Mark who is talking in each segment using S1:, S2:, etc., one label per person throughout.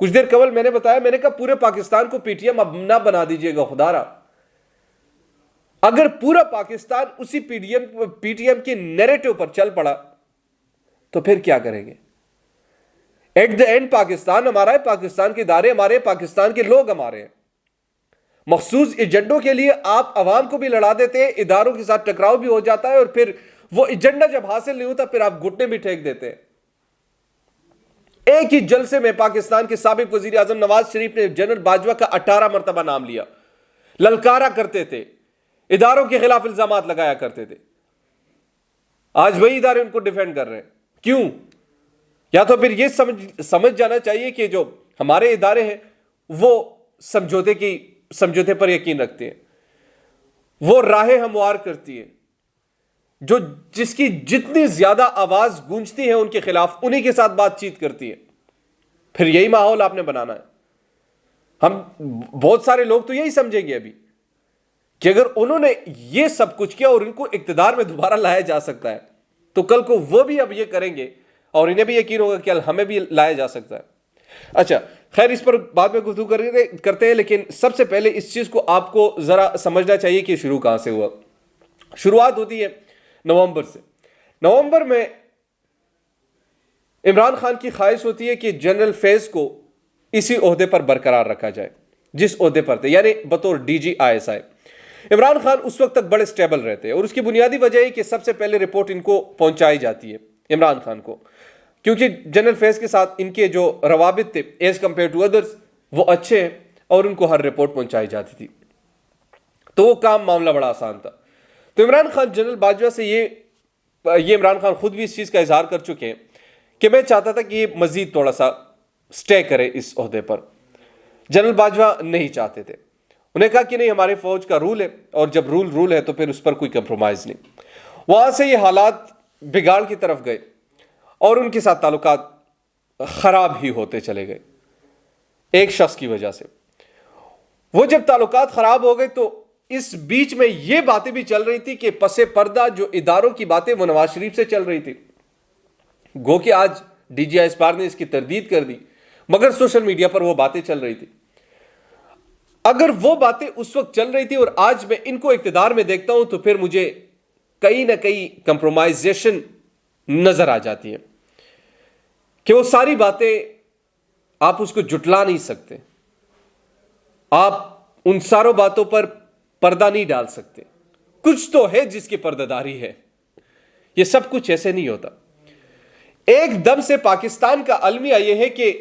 S1: کچھ دیر قبل میں نے بتایا، میں نے کہا پورے پاکستان کو پی ٹی ایم اب نہ بنا دیجئے گا خدا را. اگر پورا پاکستان اسی پی ٹی ایم کے نیریٹو پر چل پڑا تو پھر کیا کریں گے؟ ایٹ دا اینڈ پاکستان ہمارا ہے، پاکستان کے ادارے ہمارے، پاکستان کے لوگ ہمارے ہیں. مخصوص ایجنڈوں کے لیے آپ عوام کو بھی لڑا دیتے ہیں، اداروں کے ساتھ ٹکراؤ بھی ہو جاتا ہے، اور پھر وہ ایجنڈا جب حاصل نہیں ہوتا پھر آپ گھٹنے بھی ٹھیک دیتے ہیں. ایک ہی جلسے میں پاکستان کے سابق وزیر اعظم نواز شریف نے جنرل باجوہ کا 18 مرتبہ نام لیا، للکارا کرتے تھے، اداروں کے خلاف الزامات لگایا کرتے تھے. آج وہی ادارے ان کو ڈیفینڈ کر رہے ہیں. کیوں؟ یا تو پھر یہ سمجھ جانا چاہیے کہ جو ہمارے ادارے ہیں وہ سمجھوتے پر یقین رکھتے ہیں، وہ راہیں ہموار کرتی ہیں، جس کی جتنی زیادہ آواز گونجتی ہے ان کے خلاف انہی کے ساتھ بات چیت کرتی ہے. پھر یہی ماحول آپ نے بنانا ہے. ہم بہت سارے لوگ تو یہی سمجھیں گے ابھی کہ اگر انہوں نے یہ سب کچھ کیا اور ان کو اقتدار میں دوبارہ لایا جا سکتا ہے تو کل کو وہ بھی اب یہ کریں گے اور انہیں بھی یقین ہوگا کہ ہمیں بھی لایا جا سکتا ہے. اچھا خیر، اس پر بعد میں گفتگو کرتے ہیں، لیکن سب سے پہلے اس چیز کو آپ کو ذرا سمجھنا چاہیے کہ شروع کہاں سے ہوا. شروعات ہوتی ہے نومبر سے. نومبر میں عمران خان کی خواہش ہوتی ہے کہ جنرل فیض کو اسی عہدے پر برقرار رکھا جائے جس عہدے پر تھے، یعنی بطور D G I S I. Imran Khan اس وقت تک بڑے سٹیبل رہتے ہیں، اور اس کی بنیادی وجہ ہے کہ سب سے پہلے رپورٹ ان کو پہنچائی جاتی ہے عمران خان کو، کیونکہ جنرل فیض کے ساتھ ان کے جو روابط تھے ایز کمپیئر ٹو ادرس وہ اچھے ہیں، اور ان کو ہر رپورٹ پہنچائی جاتی تھی. تو وہ کام معاملہ بڑا آسان تھا. تو عمران خان جنرل باجوہ سے یہ عمران خان خود بھی اس چیز کا اظہار کر چکے ہیں کہ میں چاہتا تھا کہ یہ مزید تھوڑا سا سٹے کرے اس عہدے پر. جنرل باجوہ نہیں چاہتے تھے. انہیں کہا کہ نہیں، ہمارے فوج کا رول ہے، اور جب رول ہے تو پھر اس پر کوئی کمپرومائز نہیں. وہاں سے یہ حالات بگاڑ کی طرف گئے اور ان کے ساتھ تعلقات خراب ہی ہوتے چلے گئے ایک شخص کی وجہ سے. وہ جب تعلقات خراب ہو گئے تو اس بیچ میں یہ باتیں بھی چل رہی تھی کہ پس پردہ جو اداروں کی باتیں وہ نواز شریف سے چل رہی تھی. گو کہ آج ڈی جی آئی ایس پار نے اس کی تردید کر دی، مگر سوشل میڈیا پر وہ باتیں چل رہی تھی. اگر وہ باتیں اس وقت چل رہی تھی اور آج میں ان کو اقتدار میں دیکھتا ہوں تو پھر مجھے کہیں نہ کہیں کمپرومائزیشن نظر آ جاتی ہے کہ وہ ساری باتیں آپ اس کو جھٹلا نہیں سکتے، آپ ان ساروں باتوں پر پردہ نہیں ڈال سکتے. کچھ تو ہے جس کی پردہ داری ہے، یہ سب کچھ ایسے نہیں ہوتا. ایک دم سے پاکستان کا المیہ یہ ہے کہ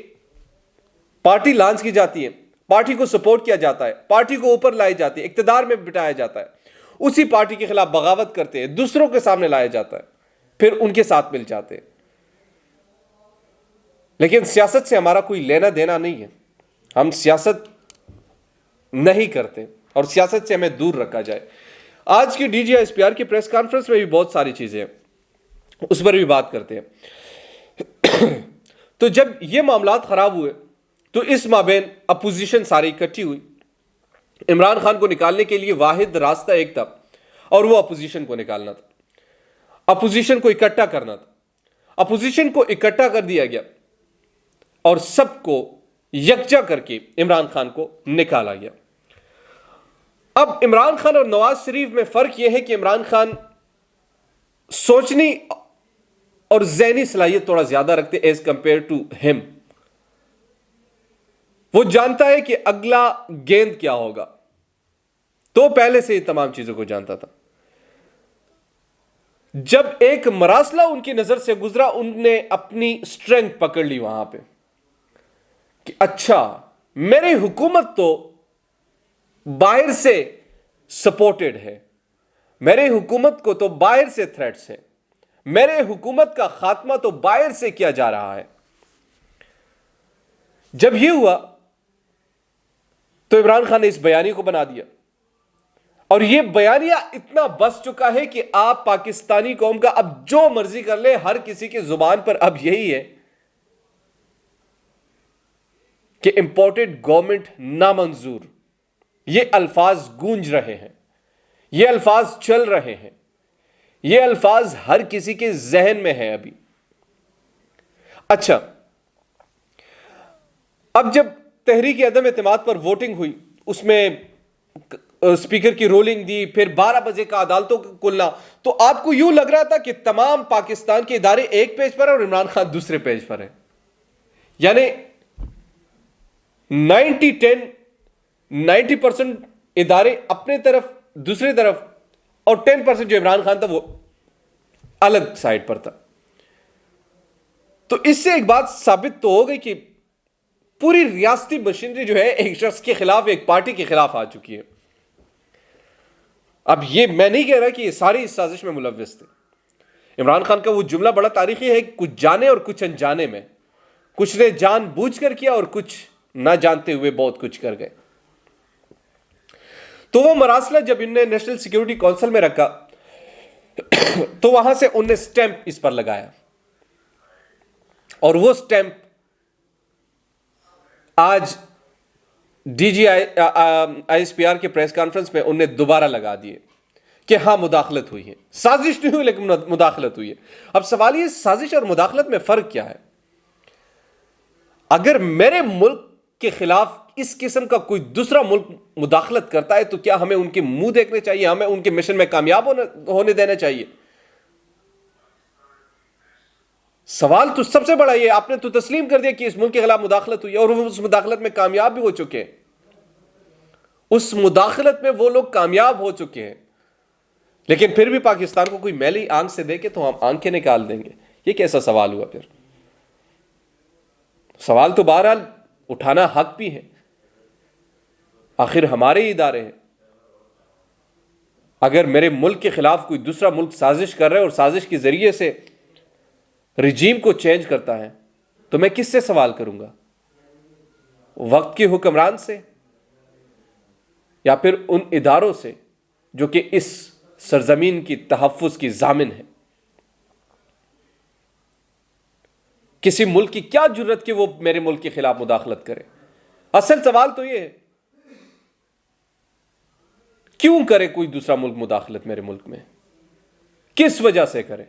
S1: پارٹی لانچ کی جاتی ہے، پارٹی کو سپورٹ کیا جاتا ہے، پارٹی کو اوپر لائی جاتی ہے، اقتدار میں بٹھایا جاتا ہے، اسی پارٹی کے خلاف بغاوت کرتے ہیں، دوسروں کے سامنے لایا جاتا ہے، پھر ان کے ساتھ مل جاتے ہیں. لیکن سیاست سے ہمارا کوئی لینا دینا نہیں ہے، ہم سیاست نہیں کرتے اور سیاست سے ہمیں دور رکھا جائے. آج کی D G I S P R کی پریس کانفرنس میں بھی بہت ساری چیزیں ہیں، اس پر بھی بات کرتے ہیں. تو جب یہ معاملات خراب ہوئے تو اس مابین اپوزیشن ساری اکٹھی ہوئی. عمران خان کو نکالنے کے لیے واحد راستہ ایک تھا اور وہ اپوزیشن کو نکالنا تھا، اپوزیشن کو اکٹھا کرنا تھا. اپوزیشن کو اکٹھا کر دیا گیا اور سب کو یکجا کر کے عمران خان کو نکالا گیا. اب عمران خان اور نواز شریف میں فرق یہ ہے کہ عمران خان سوچنی اور ذہنی صلاحیت تھوڑا زیادہ رکھتے ایز کمپیئر ٹو ہم. وہ جانتا ہے کہ اگلا گیند کیا ہوگا، تو پہلے سے ہی تمام چیزوں کو جانتا تھا. جب ایک مراسلہ ان کی نظر سے گزرا ان نے اپنی سٹرنگتھ پکڑ لی وہاں پہ کہ اچھا میری حکومت تو باہر سے سپورٹڈ ہے، میرے حکومت کو تو باہر سے تھریٹس ہے، میرے حکومت کا خاتمہ تو باہر سے کیا جا رہا ہے. جب یہ ہوا تو عمران خان نے اس بیانیے کو بنا دیا، اور یہ بیانیہ اتنا بس چکا ہے کہ آپ پاکستانی قوم کا اب جو مرضی کر لے، ہر کسی کی زبان پر اب یہی ہے کہ امپورٹڈ گورنمنٹ نامنظور. یہ الفاظ گونج رہے ہیں، یہ الفاظ چل رہے ہیں، یہ الفاظ ہر کسی کے ذہن میں ہیں ابھی. اچھا اب جب تحریک عدم اعتماد پر ووٹنگ ہوئی، اس میں اسپیکر کی رولنگ دی، پھر 12 بجے کا عدالتوں کا کھلنا، تو آپ کو یوں لگ رہا تھا کہ تمام پاکستان کے ادارے ایک پیج پر ہیں اور عمران خان دوسرے پیج پر ہیں. یعنی 90% ادارے اپنے طرف، دوسری طرف، اور 10% جو عمران خان تھا وہ الگ سائڈ پر تھا. تو اس سے ایک بات ثابت تو ہو گئی کہ پوری ریاستی مشینری جو ہے ایک شخص کے خلاف، ایک پارٹی کے خلاف آ چکی ہے. اب یہ میں نہیں کہہ رہا کہ یہ ساری اس سازش میں ملوث تھے. عمران خان کا وہ جملہ بڑا تاریخی ہے، کچھ جانے اور کچھ انجانے میں، کچھ نے جان بوجھ کر کیا اور کچھ نہ جانتے ہوئے بہت کچھ کر گئے. تو وہ مراسلہ جب انہوں نے نیشنل سیکیورٹی کونسل میں رکھا تو وہاں سے انہوں نے سٹیمپ اس پر لگایا، اور وہ سٹیمپ آج D G I S P R کے پریس کانفرنس میں انہوں نے دوبارہ لگا دیے کہ ہاں مداخلت ہوئی ہے. سازش نہیں ہوئی لیکن مداخلت ہوئی ہے. اب سوال یہ، سازش اور مداخلت میں فرق کیا ہے؟ اگر میرے ملک کے خلاف اس قسم کا کوئی دوسرا ملک مداخلت کرتا ہے تو کیا ہمیں ان کے منہ دیکھنے چاہیے؟ ہمیں ان کے مشن میں کامیاب ہونے دینا چاہیے؟ سوال تو سب سے بڑا یہ، آپ نے تو تسلیم کر دیا کہ اس ملک کے خلاف مداخلت ہوئی اور وہ اس مداخلت میں کامیاب بھی ہو چکے ہیں. اس مداخلت میں وہ لوگ کامیاب ہو چکے ہیں، لیکن پھر بھی پاکستان کو کوئی میلی آنکھ سے دیکھے تو ہم آنکھیں نکال دیں گے. یہ کیسا سوال ہوا؟ پھر سوال تو بہرحال اٹھانا حق بھی ہے، آخر ہمارے ہی ادارے ہیں. اگر میرے ملک کے خلاف کوئی دوسرا ملک سازش کر رہا ہے اور سازش کے ذریعے سے رجیم کو چینج کرتا ہے تو میں کس سے سوال کروں گا؟ وقت کے حکمران سے، یا پھر ان اداروں سے جو کہ اس سرزمین کی تحفظ کی ضامن ہے؟ کسی ملک کی کیا جرت کہ وہ میرے ملک کے خلاف مداخلت کرے؟ اصل سوال تو یہ ہے، کیوں کرے کوئی دوسرا ملک مداخلت میرے ملک میں؟ کس وجہ سے کرے؟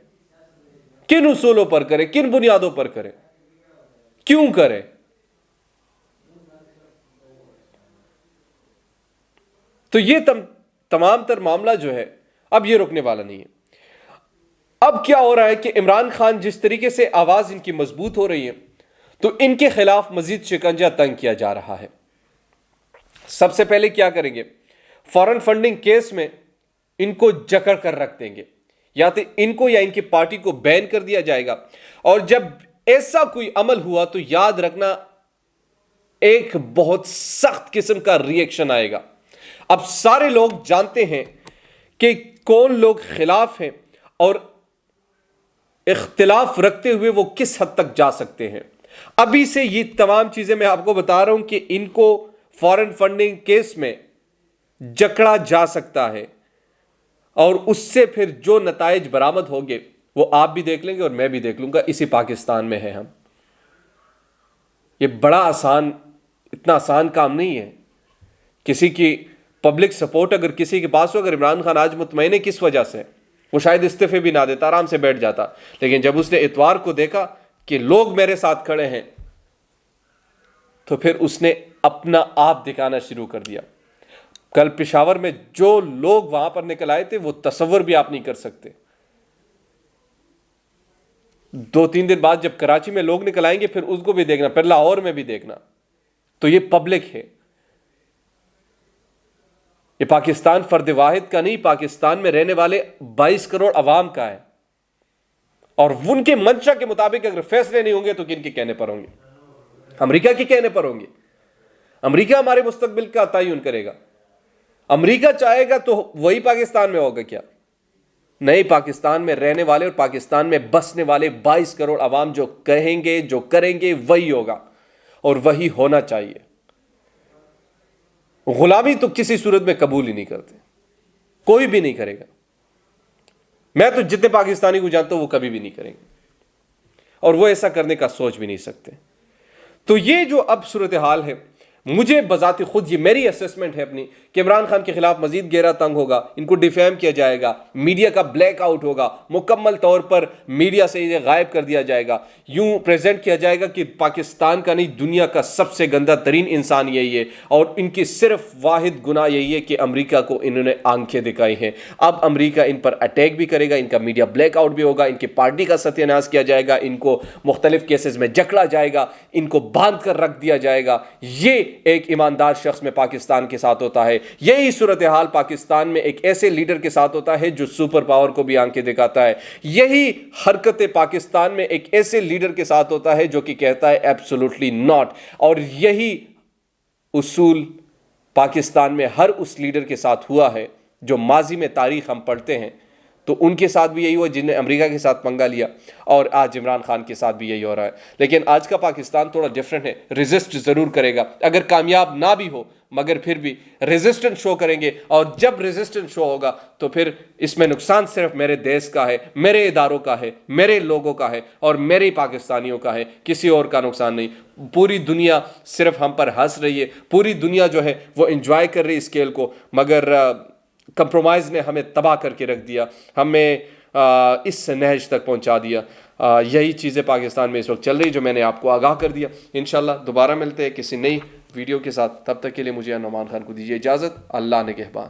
S1: کن اصولوں پر کرے؟ کن بنیادوں پر کرے؟ کیوں کرے؟ تو یہ تمام تر معاملہ جو ہے اب یہ رکنے والا نہیں ہے. اب کیا ہو رہا ہے کہ عمران خان جس طریقے سے آواز ان کی مضبوط ہو رہی ہے تو ان کے خلاف مزید شکنجہ تنگ کیا جا رہا ہے. سب سے پہلے کیا کریں گے؟ فارن فنڈنگ کیس میں ان کو جکڑ کر رکھ دیں گے، یا تو ان کو یا ان کی پارٹی کو بین کر دیا جائے گا. اور جب ایسا کوئی عمل ہوا تو یاد رکھنا ایک بہت سخت قسم کا ری ایکشن آئے گا. اب سارے لوگ جانتے ہیں کہ کون لوگ خلاف ہیں اور اختلاف رکھتے ہوئے وہ کس حد تک جا سکتے ہیں. ابھی سے یہ تمام چیزیں میں آپ کو بتا رہا ہوں کہ ان کو فارن فنڈنگ کیس میں جکڑا جا سکتا ہے، اور اس سے پھر جو نتائج برآمد ہوگے وہ آپ بھی دیکھ لیں گے اور میں بھی دیکھ لوں گا. اسی پاکستان میں ہے ہم. یہ بڑا آسان، اتنا آسان کام نہیں ہے. کسی کی پبلک سپورٹ اگر کسی کے پاس ہو، اگر عمران خان آج مطمئن ہے کس وجہ سے، وہ شاید استعفے بھی نہ دیتا، آرام سے بیٹھ جاتا. لیکن جب اس نے اتوار کو دیکھا کہ لوگ میرے ساتھ کھڑے ہیں تو پھر اس نے اپنا آپ دکھانا شروع کر دیا. کل پشاور میں جو لوگ وہاں پر نکل آئے تھے وہ تصور بھی آپ نہیں کر سکتے. 2-3 دن بعد جب کراچی میں لوگ نکل آئیں گے پھر اس کو بھی دیکھنا، پھر لاہور میں بھی دیکھنا. تو یہ پبلک ہے، یہ پاکستان فرد واحد کا نہیں، پاکستان میں رہنے والے 22 کروڑ عوام کا ہے. اور ان کے منشا کے مطابق اگر فیصلے نہیں ہوں گے تو کن کے کہنے پر ہوں گے؟ امریکہ کے کہنے پر ہوں گے. امریکہ ہمارے مستقبل کا تعین کرے گا. امریکہ چاہے گا تو وہی پاکستان میں ہوگا کیا؟ نہیں، پاکستان میں رہنے والے اور پاکستان میں بسنے والے 22 کروڑ عوام جو کہیں گے، جو کریں گے، وہی ہوگا اور وہی ہونا چاہیے. غلامی تو کسی صورت میں قبول ہی نہیں کرتے، کوئی بھی نہیں کرے گا. میں تو جتنے پاکستانی کو جانتا ہوں وہ کبھی بھی نہیں کریں گے، اور وہ ایسا کرنے کا سوچ بھی نہیں سکتے. تو یہ جو اب صورتحال ہے مجھے بذات خود یہ میری اسیسمنٹ ہے اپنی کہ عمران خان کے خلاف مزید گہرا تنگ ہوگا، ان کو ڈیفیم کیا جائے گا، میڈیا کا بلیک آؤٹ ہوگا، مکمل طور پر میڈیا سے انہیں غائب کر دیا جائے گا، یوں پریزنٹ کیا جائے گا کہ پاکستان کا نہیں دنیا کا سب سے گندہ ترین انسان یہی ہے، اور ان کی صرف واحد گناہ یہی ہے کہ امریکہ کو انہوں نے آنکھیں دکھائی ہیں۔ اب امریکہ ان پر اٹیک بھی کرے گا، ان کا میڈیا بلیک آؤٹ بھی ہوگا، ان کی پارٹی کا ستیہ ناش کیا جائے گا، ان کو مختلف کیسز میں جکڑا جائے گا، ان کو باندھ کر رکھ دیا جائے گا۔ یہ ایک ایماندار شخص میں پاکستان کے ساتھ ہوتا ہے۔ یہی صورتحال پاکستان میں ایک ایسے لیڈر کے ساتھ ہوتا ہے جو سپر پاور کو بھی آنکھیں دکھاتا ہے۔ یہی حرکت پاکستان میں ایک ایسے لیڈر کے ساتھ ہوتا ہے جو کہ کہتا ہے ایبسولوٹلی ناٹ، اور یہی اصول پاکستان میں ہر اس لیڈر کے ساتھ ہوا ہے جو ماضی میں تاریخ ہم پڑھتے ہیں تو ان کے ساتھ بھی یہی ہوا جن نے امریکہ کے ساتھ پنگا لیا، اور آج عمران خان کے ساتھ بھی یہی ہو رہا ہے۔ لیکن آج کا پاکستان تھوڑا ڈیفرنٹ ہے، ریزسٹ ضرور کرے گا، اگر کامیاب نہ بھی ہو مگر پھر بھی ریزسٹنس شو کریں گے، اور جب ریزسٹنس شو ہوگا تو پھر اس میں نقصان صرف میرے دیش کا ہے، میرے اداروں کا ہے، میرے لوگوں کا ہے اور میرے پاکستانیوں کا ہے، کسی اور کا نقصان نہیں۔ پوری دنیا صرف ہم پر ہنس رہی ہے، پوری دنیا جو ہے وہ انجوائے کر رہی ہے اس کھیل کو، مگر کمپرومائز نے ہمیں تباہ کر کے رکھ دیا، ہمیں اس نہج تک پہنچا دیا۔ یہی چیزیں پاکستان میں اس وقت چل رہی جو میں نے آپ کو آگاہ کر دیا۔ انشاءاللہ دوبارہ ملتے ہیں کسی نئی ویڈیو کے ساتھ، تب تک کے لیے مجھے نعمان خان کو دیجیے اجازت۔ اللہ نگہبان۔